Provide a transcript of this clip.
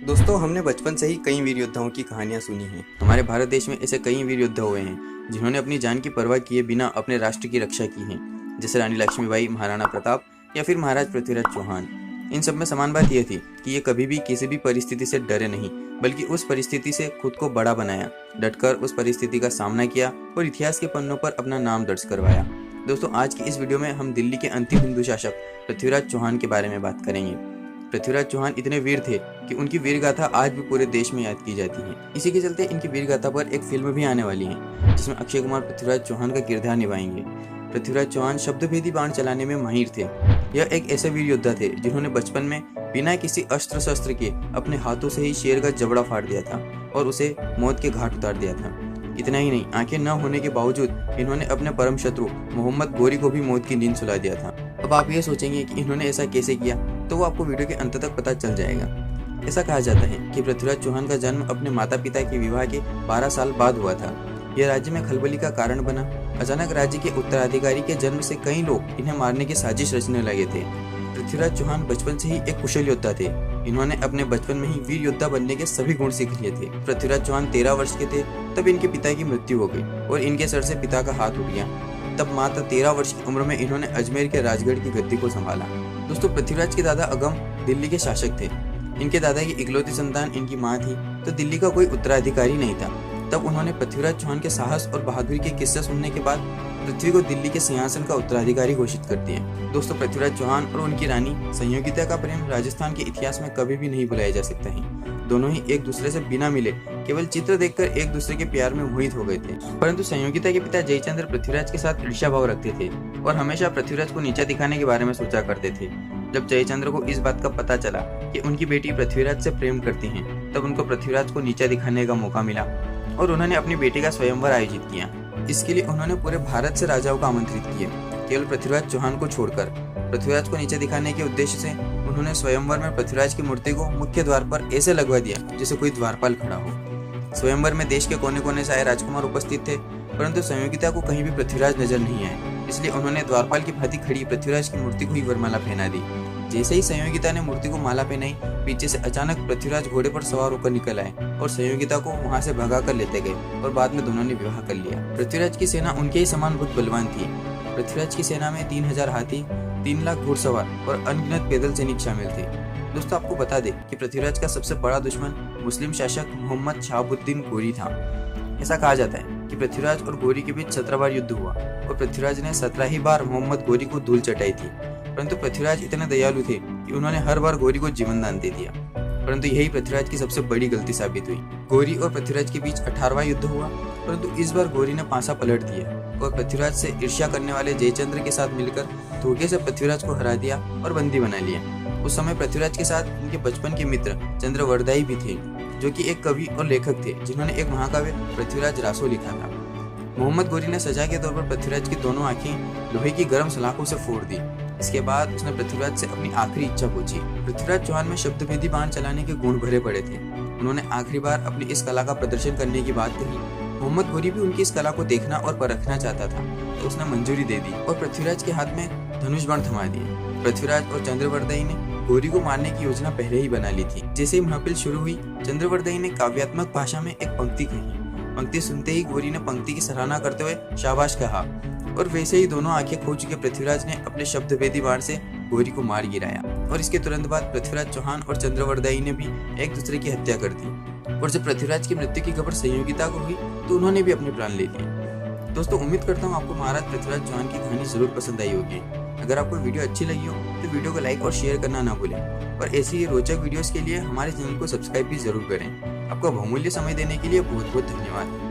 दोस्तों, हमने बचपन से ही कई वीर योद्धाओं की कहानियां सुनी हैं। हमारे भारत देश में ऐसे कई वीर योद्धा हुए हैं जिन्होंने अपनी जान की परवाह किए बिना अपने राष्ट्र की रक्षा की है, जैसे रानी लक्ष्मीबाई, महाराणा प्रताप या फिर महाराज पृथ्वीराज चौहान। इन सब में समान बात यह थी कि ये कभी भी किसी भी परिस्थिति से डरे नहीं, बल्कि उस परिस्थिति से खुद को बड़ा बनाया, डटकर उस परिस्थिति का सामना किया और इतिहास के पन्नों पर अपना नाम दर्ज करवाया। दोस्तों, आज की इस वीडियो में हम दिल्ली के अंतिम हिंदू शासक पृथ्वीराज चौहान के बारे में बात करेंगे। पृथ्वीराज चौहान इतने वीर थे कि उनकी वीर गाथा आज भी पूरे देश में याद की जाती है। इसी के चलते इनकी वीर गाथा पर एक फिल्म भी आने वाली है, जिसमें अक्षय कुमार पृथ्वीराज चौहान का किरदार निभाएंगे। पृथ्वीराज चौहान शब्दभेदी बाण चलाने में माहिर थे। यह एक ऐसे वीर योद्धा थे जिन्होंने बचपन में बिना किसी अस्त्र शस्त्र के अपने हाथों से ही शेर का जबड़ा फाड़ दिया था और उसे मौत के घाट उतार दिया था। इतना ही नहीं, आंखें न होने के बावजूद इन्होंने अपने परम शत्रु मोहम्मद गोरी को भी मौत की नींद सुला दिया था। अब आप ये सोचेंगे कि इन्होंने ऐसा कैसे किया, तो वो आपको वीडियो के अंत तक पता चल जाएगा। ऐसा कहा जाता है कि पृथ्वीराज चौहान का जन्म अपने माता पिता के विवाह के 12 साल बाद हुआ था। यह राज्य में खलबली का कारण बना। अचानक राज्य के उत्तराधिकारी के जन्म से कई लोग इन्हें मारने की साजिश रचने लगे थे। पृथ्वीराज चौहान बचपन से ही एक कुशल योद्धा थे। इन्होंने अपने बचपन में ही वीर योद्धा बनने के सभी गुण सीख लिए थे। पृथ्वीराज चौहान 13 वर्ष के थे तब इनके पिता की मृत्यु हो गई और इनके सर से पिता का हाथ उठ गया। तब मात्र 13 वर्ष की उम्र में इन्होंने अजमेर के राजगढ़ की गद्दी को संभाला। दोस्तों, पृथ्वीराज के दादा अगम दिल्ली के शासक थे। इनके दादा की इकलौती संतान इनकी मां थी, तो दिल्ली का कोई उत्तराधिकारी नहीं था। तब उन्होंने पृथ्वीराज चौहान के साहस और बहादुरी के किस्से सुनने के बाद पृथ्वी को दिल्ली के सिंहासन का उत्तराधिकारी घोषित कर दिया। दोस्तों, पृथ्वीराज चौहान और उनकी रानी संयोगिता का प्रेम राजस्थान के इतिहास में कभी भी नहीं भुलाया जा सकता है। दोनों ही एक दूसरे से बिना मिले केवल चित्र देखकर एक दूसरे के प्यार में मोहित हो गए थे। परंतु संयोगिता के पिता जयचंद्र पृथ्वीराज के साथ ईर्ष्या भाव रखते थे और हमेशा पृथ्वीराज को नीचा दिखाने के बारे में सोचा करते थे। जब जयचंद्र को इस बात का पता चला कि उनकी बेटी पृथ्वीराज से प्रेम करती हैं, तब उनको पृथ्वीराज को नीचा दिखाने का मौका मिला और उन्होंने अपनी बेटी का स्वयंवर आयोजित किया। इसके लिए उन्होंने पूरे भारत से राजाओं को आमंत्रित किए, केवल पृथ्वीराज चौहान को छोड़कर। पृथ्वीराज को नीचे दिखाने के उद्देश्य से उन्होंने स्वयंवर में पृथ्वीराज की मूर्ति को मुख्य द्वार पर ऐसे लगवा दिया जैसे कोई द्वारपाल खड़ा हो। स्वयंवर में देश के कोने कोने से आए राजकुमार उपस्थित थे, परंतु संयोगिता को कहीं भी पृथ्वीराज नजर नहीं आए। इसलिए उन्होंने द्वारपाल की भांति खड़ी पृथ्वीराज की मूर्ति को ही वरमाला पहना दी। जैसे ही संयोगिता ने मूर्ति को माला पहनाई, पीछे से अचानक पृथ्वीराज घोड़े पर सवार होकर निकल आए और संयोगिता को वहां से भगा कर लेते गए और बाद में दोनों ने विवाह कर लिया। पृथ्वीराज की सेना उनके ही समान बहुत बलवान थी। पृथ्वीराज की सेना में 3000 हाथी, 3 लाख घुड़सवार और अनगिनत पैदल सैनिक शामिल थे। दोस्तों, आपको बता दें कि पृथ्वीराज का सबसे बड़ा दुश्मन मुस्लिम शासक मोहम्मद शहाबुद्दीन गोरी था। ऐसा कहा जाता है कि पृथ्वीराज और गोरी के बीच 17 बार युद्ध हुआ और पृथ्वीराज ने 17 ही बार मोहम्मद गोरी को धूल चटाई थी। परंतु पृथ्वीराज इतने दयालु थे कि उन्होंने हर बार गोरी को जीवन दान दे दिया। परंतु यही पृथ्वीराज की सबसे बड़ी गलती साबित हुई। गोरी और पृथ्वीराज के बीच 18वां युद्ध हुआ, परंतु इस बार गोरी ने पासा पलट दिया और पृथ्वीराज से ईर्ष्या करने वाले जयचंद्र के साथ मिलकर धोखे से पृथ्वीराज को हरा दिया और बंदी बना लिया। उस समय पृथ्वीराज के साथ उनके बचपन के मित्र चंद्रवरदाई भी थे, जो कि एक कवि और लेखक थे जिन्होंने एक महाकाव्य पृथ्वीराज रासो लिखा था। मोहम्मद गोरी ने सजा के तौर पर पृथ्वीराज की दोनों आंखें लोहे की गर्म सलाखों से फोड़ दी। इसके बाद उसने पृथ्वीराज से अपनी आखिरी इच्छा पूछी। पृथ्वीराज चौहान में शब्दभेदी बाण चलाने के गुण भरे पड़े थे। उन्होंने आखिरी बार अपनी इस कला का प्रदर्शन करने की बात कही। मोहम्मद गोरी भी उनकी इस कला को देखना और परखना चाहता था, तो उसने मंजूरी दे दी और पृथ्वीराज के हाथ में धनुष बाण थमा दिए। पृथ्वीराज और चंद्रवरदाई ने गोरी को मारने की योजना पहले ही बना ली थी। जैसे ही महफिल शुरू हुई, चंद्रवरदाई ने काव्यात्मक भाषा में एक पंक्ति कही। पंक्ति सुनते ही गोरी ने पंक्ति की सराहना करते हुए शाबाश कहा और वैसे ही दोनों आंखें खो चुके पृथ्वीराज ने अपने शब्दभेदी बाण से गोरी को मार गिराया और इसके तुरंत बाद पृथ्वीराज चौहान और चंद्रवरदाई ने भी एक दूसरे की हत्या कर दी। और जब पृथ्वीराज की मृत्यु की खबर संयोगिता को हुई, तो उन्होंने भी अपने प्राण ले लिए। दोस्तों, उम्मीद करता हूँ आपको महाराज पृथ्वीराज चौहान की कहानी जरूर पसंद आई होगी। अगर आपको वीडियो अच्छी लगी हो तो वीडियो को लाइक और शेयर करना ना भूलें और ऐसी ही रोचक वीडियोस के लिए हमारे चैनल को सब्सक्राइब भी जरूर करें। आपका बहुमूल्य समय देने के लिए बहुत बहुत धन्यवाद।